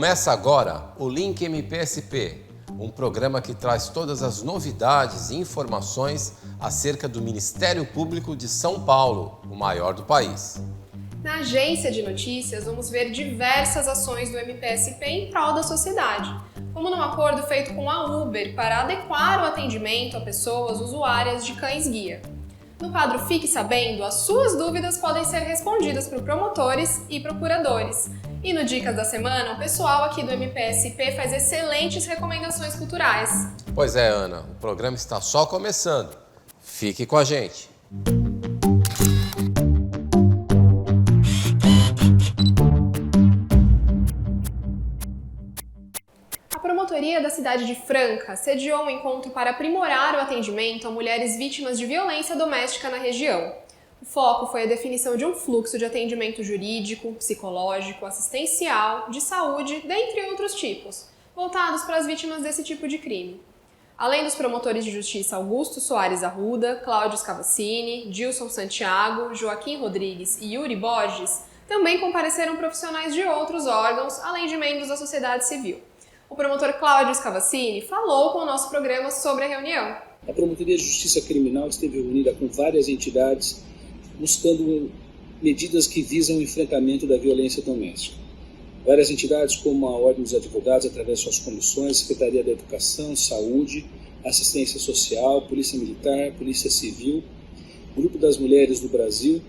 Começa agora o Link MPSP, um programa que traz todas as novidades e informações acerca do Ministério Público de São Paulo, o maior do país. Na agência de notícias, vamos ver diversas ações do MPSP em prol da sociedade, como num acordo feito com a Uber para adequar o atendimento a pessoas usuárias de cães-guia. No quadro Fique Sabendo, as suas dúvidas podem ser respondidas por promotores e procuradores. E no Dicas da Semana, o pessoal aqui do MPSP faz excelentes recomendações culturais. Pois é, Ana, o programa está só começando. Fique com a gente. A Promotoria da cidade de Franca sediou um encontro para aprimorar o atendimento a mulheres vítimas de violência doméstica na região. O foco foi a definição de um fluxo de atendimento jurídico, psicológico, assistencial, de saúde, dentre outros tipos, voltados para as vítimas desse tipo de crime. Além dos promotores de justiça Augusto Soares Arruda, Cláudio Scavacini, Dilson Santiago, Joaquim Rodrigues e Yuri Borges, também compareceram profissionais de outros órgãos, além de membros da sociedade civil. O promotor Cláudio Scavacini falou com o nosso programa sobre a reunião. A Promotoria de Justiça Criminal esteve reunida com várias entidades buscando medidas que visam o enfrentamento da violência doméstica. Várias entidades como a Ordem dos Advogados, através de suas comissões, Secretaria da Educação, Saúde, Assistência Social, Polícia Militar, Polícia Civil, Grupo das Mulheres do Brasil,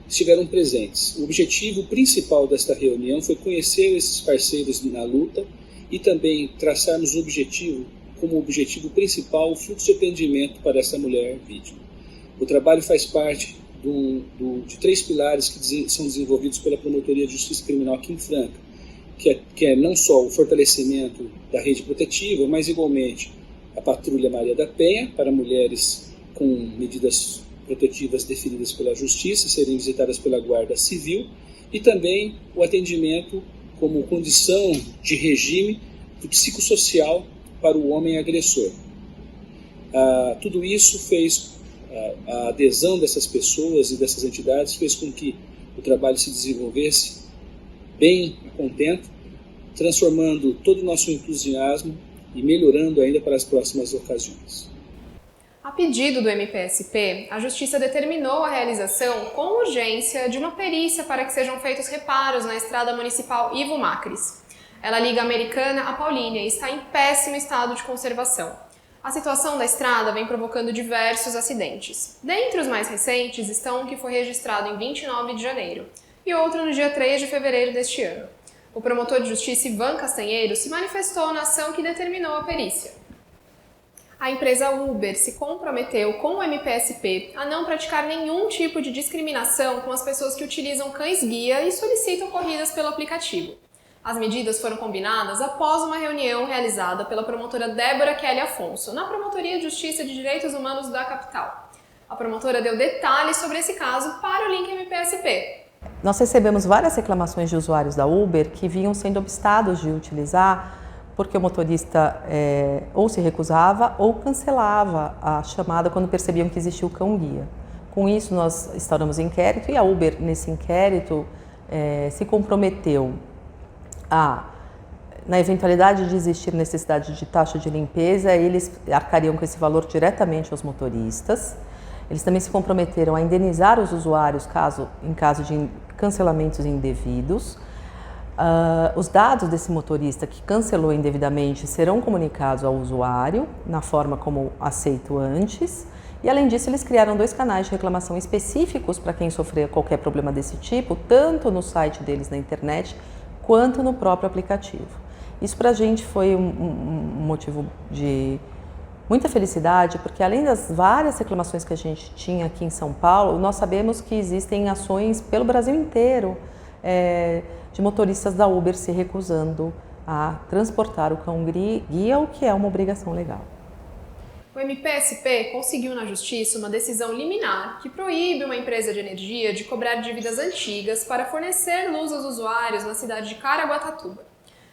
estiveram presentes. O objetivo principal desta reunião foi conhecer esses parceiros na luta e também traçarmos como objetivo principal o fluxo de atendimento para essa mulher vítima. O trabalho faz parte de três pilares que são desenvolvidos pela Promotoria de Justiça Criminal aqui em Franca, que é não só o fortalecimento da rede protetiva, mas igualmente a Patrulha Maria da Penha, para mulheres com medidas protetivas definidas pela Justiça, serem visitadas pela Guarda Civil, e também o atendimento como condição de regime do psicossocial para o homem agressor. Tudo isso fez, a adesão dessas pessoas e dessas entidades fez com que o trabalho se desenvolvesse bem a contento, transformando todo o nosso entusiasmo e melhorando ainda para as próximas ocasiões. A pedido do MPSP, a Justiça determinou a realização com urgência de uma perícia para que sejam feitos reparos na estrada municipal Ivo Macris. Ela liga a Americana a Paulínia e está em péssimo estado de conservação. A situação da estrada vem provocando diversos acidentes. Dentre os mais recentes estão um que foi registrado em 29 de janeiro e outro no dia 3 de fevereiro deste ano. O promotor de justiça Ivan Castanheiro se manifestou na ação que determinou a perícia. A empresa Uber se comprometeu com o MPSP a não praticar nenhum tipo de discriminação com as pessoas que utilizam cães-guia e solicitam corridas pelo aplicativo. As medidas foram combinadas após uma reunião realizada pela promotora Débora Kelly Afonso, na Promotoria de Justiça de Direitos Humanos da capital. A promotora deu detalhes sobre esse caso para o Link MPSP. Nós recebemos várias reclamações de usuários da Uber que vinham sendo obstados de utilizar porque o motorista ou se recusava ou cancelava a chamada quando percebiam que existia o cão-guia. Com isso, nós instauramos inquérito e a Uber, nesse inquérito, se comprometeu na eventualidade de existir necessidade de taxa de limpeza, eles arcariam com esse valor diretamente aos motoristas. Eles também se comprometeram a indenizar os usuários em caso de cancelamentos indevidos. Os dados desse motorista que cancelou indevidamente serão comunicados ao usuário, na forma como aceito antes. E, além disso, eles criaram 2 canais de reclamação específicos para quem sofrer qualquer problema desse tipo, tanto no site deles na internet, quanto no próprio aplicativo. Isso para a gente foi um motivo de muita felicidade, porque além das várias reclamações que a gente tinha aqui em São Paulo, nós sabemos que existem ações pelo Brasil inteiro de motoristas da Uber se recusando a transportar o cão-guia, o que é uma obrigação legal. O MPSP conseguiu na Justiça uma decisão liminar que proíbe uma empresa de energia de cobrar dívidas antigas para fornecer luz aos usuários na cidade de Caraguatatuba.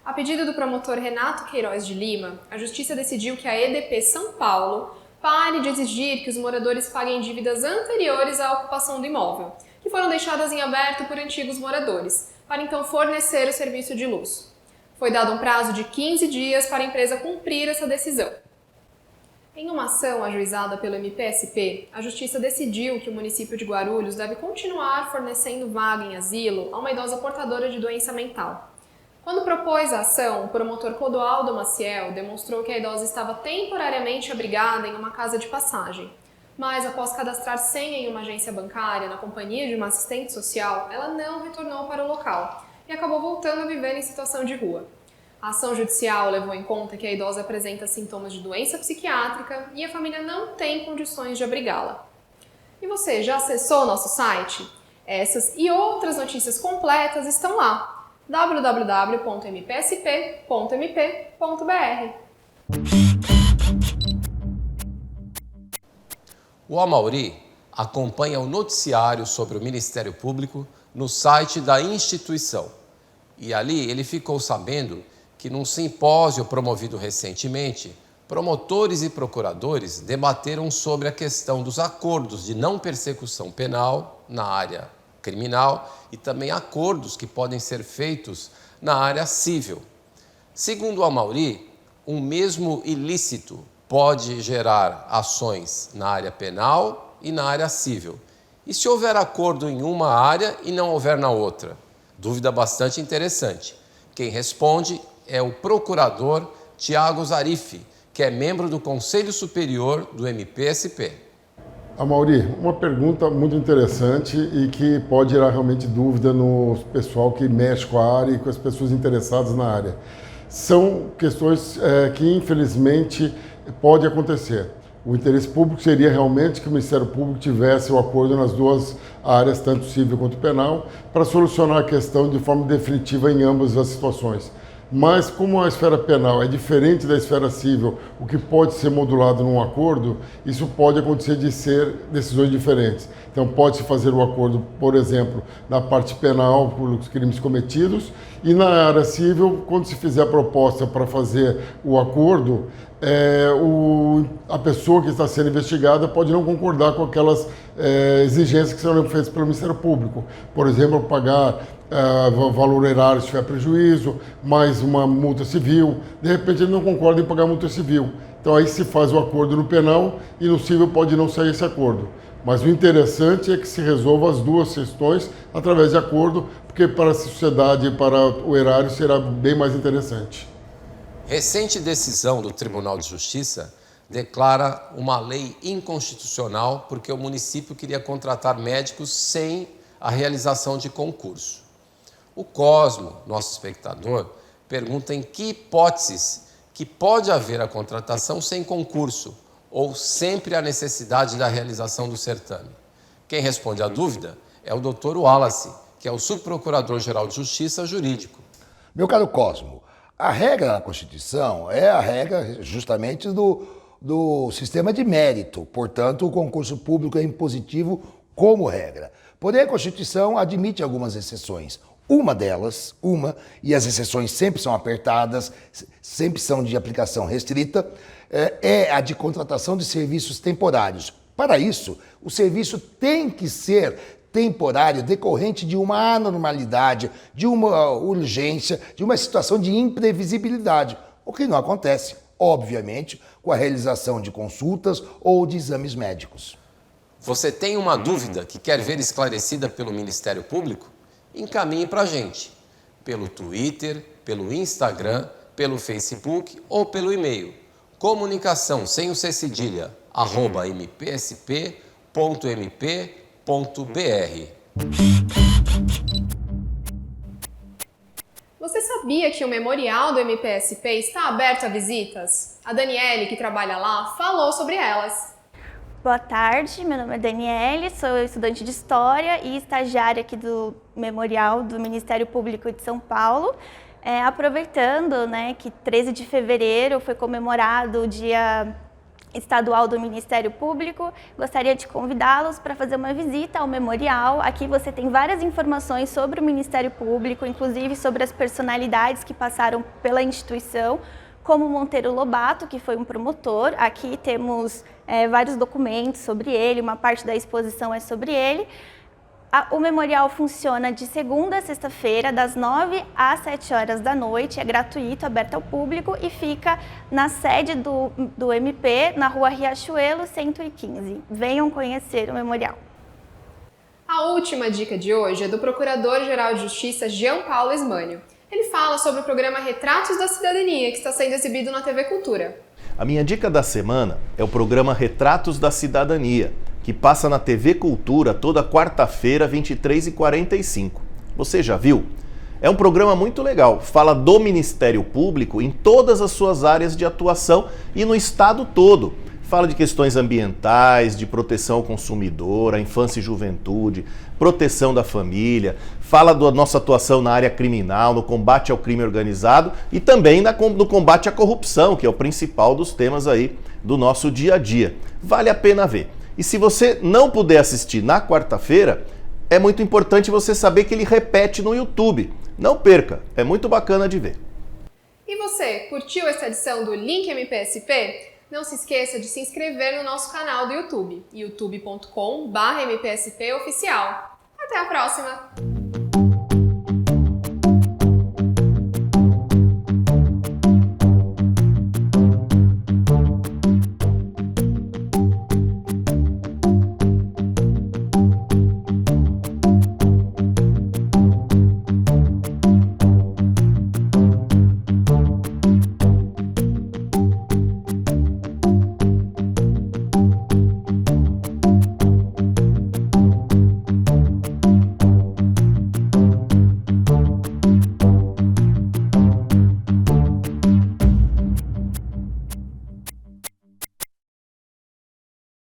A pedido do promotor Renato Queiroz de Lima, a Justiça decidiu que a EDP São Paulo pare de exigir que os moradores paguem dívidas anteriores à ocupação do imóvel, que foram deixadas em aberto por antigos moradores, para então fornecer o serviço de luz. Foi dado um prazo de 15 dias para a empresa cumprir essa decisão. Em uma ação ajuizada pelo MPSP, a Justiça decidiu que o município de Guarulhos deve continuar fornecendo vaga em asilo a uma idosa portadora de doença mental. Quando propôs a ação, o promotor Clodoaldo Maciel demonstrou que a idosa estava temporariamente abrigada em uma casa de passagem. Mas, após cadastrar senha em uma agência bancária na companhia de uma assistente social, ela não retornou para o local e acabou voltando a viver em situação de rua. A ação judicial levou em conta que a idosa apresenta sintomas de doença psiquiátrica e a família não tem condições de abrigá-la. E você já acessou nosso site? Essas e outras notícias completas estão lá: www.mpsp.mp.br. O Amauri acompanha o noticiário sobre o Ministério Público no site da instituição. E ali ele ficou sabendo que num simpósio promovido recentemente, promotores e procuradores debateram sobre a questão dos acordos de não persecução penal na área criminal e também acordos que podem ser feitos na área civil. Segundo o Amauri, um mesmo ilícito pode gerar ações na área penal e na área civil. E se houver acordo em uma área e não houver na outra? Dúvida bastante interessante. Quem responde é o procurador Tiago Zarifi, que é membro do Conselho Superior do MPSP. Amauri, uma pergunta muito interessante e que pode gerar realmente dúvida no pessoal que mexe com a área e com as pessoas interessadas na área. São questões que, infelizmente, pode acontecer. O interesse público seria realmente que o Ministério Público tivesse o acordo nas duas áreas, tanto civil quanto penal, para solucionar a questão de forma definitiva em ambas as situações. Mas como a esfera penal é diferente da esfera civil, o que pode ser modulado num acordo, isso pode acontecer de ser decisões diferentes. Então pode-se fazer o acordo, por exemplo, na parte penal por os crimes cometidos e na área civil, quando se fizer a proposta para fazer o acordo, a pessoa que está sendo investigada pode não concordar com aquelas exigências que serão feitas pelo Ministério Público. Por exemplo, pagar valor erário se tiver prejuízo, mais uma multa civil. De repente ele não concorda em pagar multa civil. Então aí se faz o acordo no penal e no civil pode não sair esse acordo. Mas o interessante é que se resolva as duas questões através de acordo, porque para a sociedade e para o erário será bem mais interessante. Recente decisão do Tribunal de Justiça declara uma lei inconstitucional porque o município queria contratar médicos sem a realização de concurso. O Cosmo, nosso espectador, pergunta em que hipóteses que pode haver a contratação sem concurso ou sempre a necessidade da realização do certame. Quem responde à dúvida é o Dr. Wallace, que é o Subprocurador-Geral de Justiça Jurídico. Meu caro Cosmo, a regra na Constituição é a regra justamente do sistema de mérito, portanto o concurso público é impositivo como regra. Porém a Constituição admite algumas exceções. Uma delas, e as exceções sempre são apertadas, sempre são de aplicação restrita, é a de contratação de serviços temporários. Para isso, o serviço tem que ser temporário, decorrente de uma anormalidade, de uma urgência, de uma situação de imprevisibilidade, o que não acontece, obviamente, com a realização de consultas ou de exames médicos. Você tem uma dúvida que quer ver esclarecida pelo Ministério Público? Encaminhe para a gente, pelo Twitter, pelo Instagram, pelo Facebook ou pelo e-mail. Comunicação sem o C cedilha, @mpsp.mp.br. Você sabia que o memorial do MPSP está aberto a visitas? A Daniele, que trabalha lá, falou sobre elas. Boa tarde, meu nome é Daniele, sou estudante de História e estagiária aqui do Memorial do Ministério Público de São Paulo. Aproveitando, que 13 de fevereiro foi comemorado o Dia Estadual do Ministério Público, gostaria de convidá-los para fazer uma visita ao memorial. Aqui você tem várias informações sobre o Ministério Público, inclusive sobre as personalidades que passaram pela instituição, como Monteiro Lobato, que foi um promotor. Aqui temos vários documentos sobre ele, uma parte da exposição é sobre ele. O memorial funciona de segunda a sexta-feira, das 9 às 7 horas da noite, é gratuito, aberto ao público e fica na sede do MP, na rua Riachuelo 115. Venham conhecer o memorial. A última dica de hoje é do Procurador-Geral de Justiça Jean Paulo Esmânio. Ele fala sobre o programa Retratos da Cidadania, que está sendo exibido na TV Cultura. A minha dica da semana é o programa Retratos da Cidadania, que passa na TV Cultura toda quarta-feira, 23h45. Você já viu? É um programa muito legal, fala do Ministério Público em todas as suas áreas de atuação e no estado todo. Fala de questões ambientais, de proteção ao consumidor, a infância e juventude, proteção da família, fala da nossa atuação na área criminal, no combate ao crime organizado e também no combate à corrupção, que é o principal dos temas aí do nosso dia a dia. Vale a pena ver. E se você não puder assistir na quarta-feira, é muito importante você saber que ele repete no YouTube. Não perca, é muito bacana de ver. E você, curtiu essa edição do Link MPSP? Não se esqueça de se inscrever no nosso canal do YouTube, youtube.com/mpspoficial. Até a próxima!